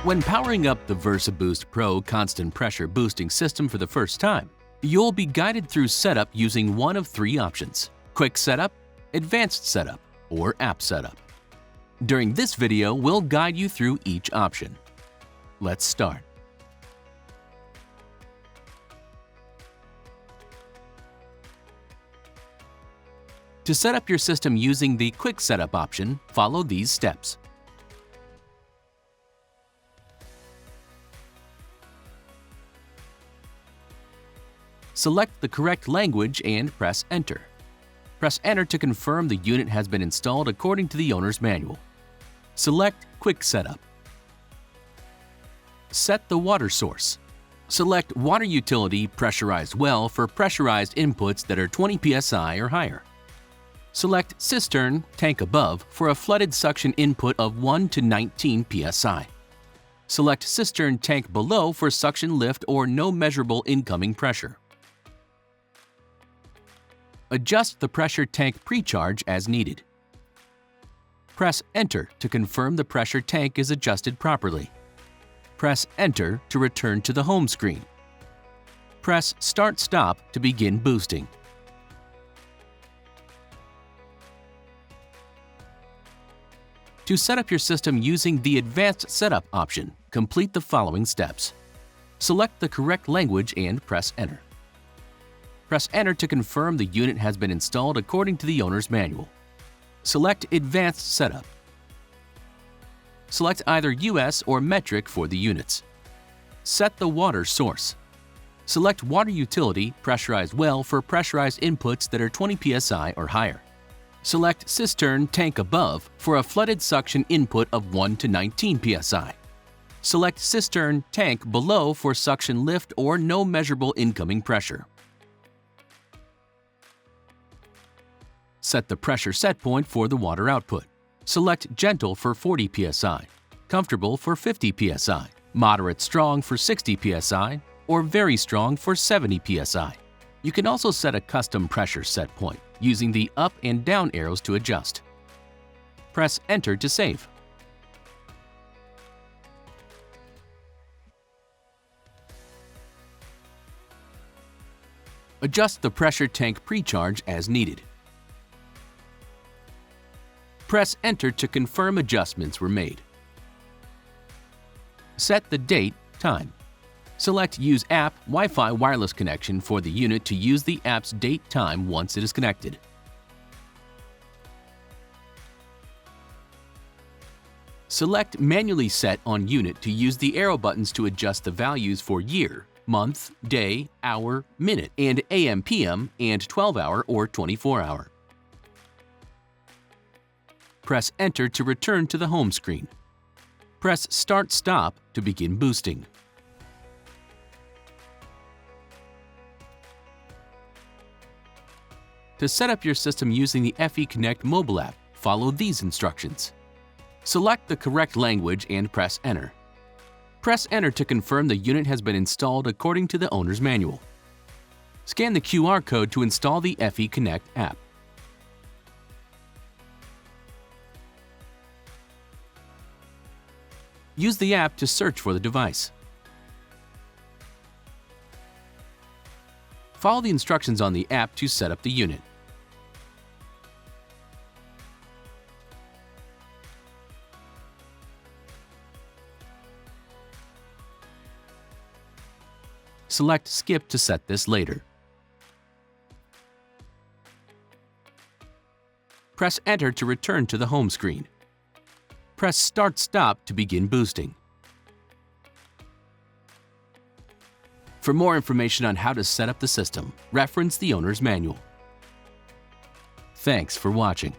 When powering up the VersaBoost Pro constant pressure boosting system for the first time, you'll be guided through setup using one of three options: Quick Setup, Advanced Setup, or App Setup. During this video, we'll guide you through each option. Let's start. To set up your system using the Quick Setup option, follow these steps. Select the correct language and press Enter. Press Enter to confirm the unit has been installed according to the owner's manual. Select Quick Setup. Set the water source. Select Water Utility Pressurized Well for pressurized inputs that are 20 psi or higher. Select Cistern Tank Above for a flooded suction input of 1 to 19 psi. Select Cistern Tank Below for suction lift or no measurable incoming pressure. Adjust the pressure tank precharge as needed. Press Enter to confirm the pressure tank is adjusted properly. Press Enter to return to the home screen. Press Start/Stop to begin boosting. To set up your system using the Advanced Setup option, complete the following steps. Select the correct language and press Enter. Press Enter to confirm the unit has been installed according to the owner's manual. Select Advanced Setup. Select either US or metric for the units. Set the water source. Select Water Utility Pressurized Well for pressurized inputs that are 20 psi or higher. Select Cistern Tank Above for a flooded suction input of 1 to 19 psi. Select Cistern Tank Below for suction lift or no measurable incoming pressure. Set the pressure set point for the water output. Select Gentle for 40 psi, Comfortable for 50 psi, Moderate Strong for 60 psi, or Very Strong for 70 psi. You can also set a custom pressure set point using the up and down arrows to adjust. Press Enter to save. Adjust the pressure tank precharge as needed. Press Enter to confirm adjustments were made. Set the date, time. Select Use App Wi-Fi wireless connection for the unit to use the app's date time once it is connected. Select Manually Set on Unit to use the arrow buttons to adjust the values for year, month, day, hour, minute, and AM/PM and 12-hour or 24-hour. Press Enter to return to the home screen. Press Start/Stop to begin boosting. To set up your system using the FE Connect mobile app, follow these instructions. Select the correct language and press Enter. Press Enter to confirm the unit has been installed according to the owner's manual. Scan the QR code to install the FE Connect app. Use the app to search for the device. Follow the instructions on the app to set up the unit. Select Skip to set this later. Press Enter to return to the home screen. Press Start/Stop to begin boosting. For more information on how to set up the system, reference the owner's manual. Thanks for watching.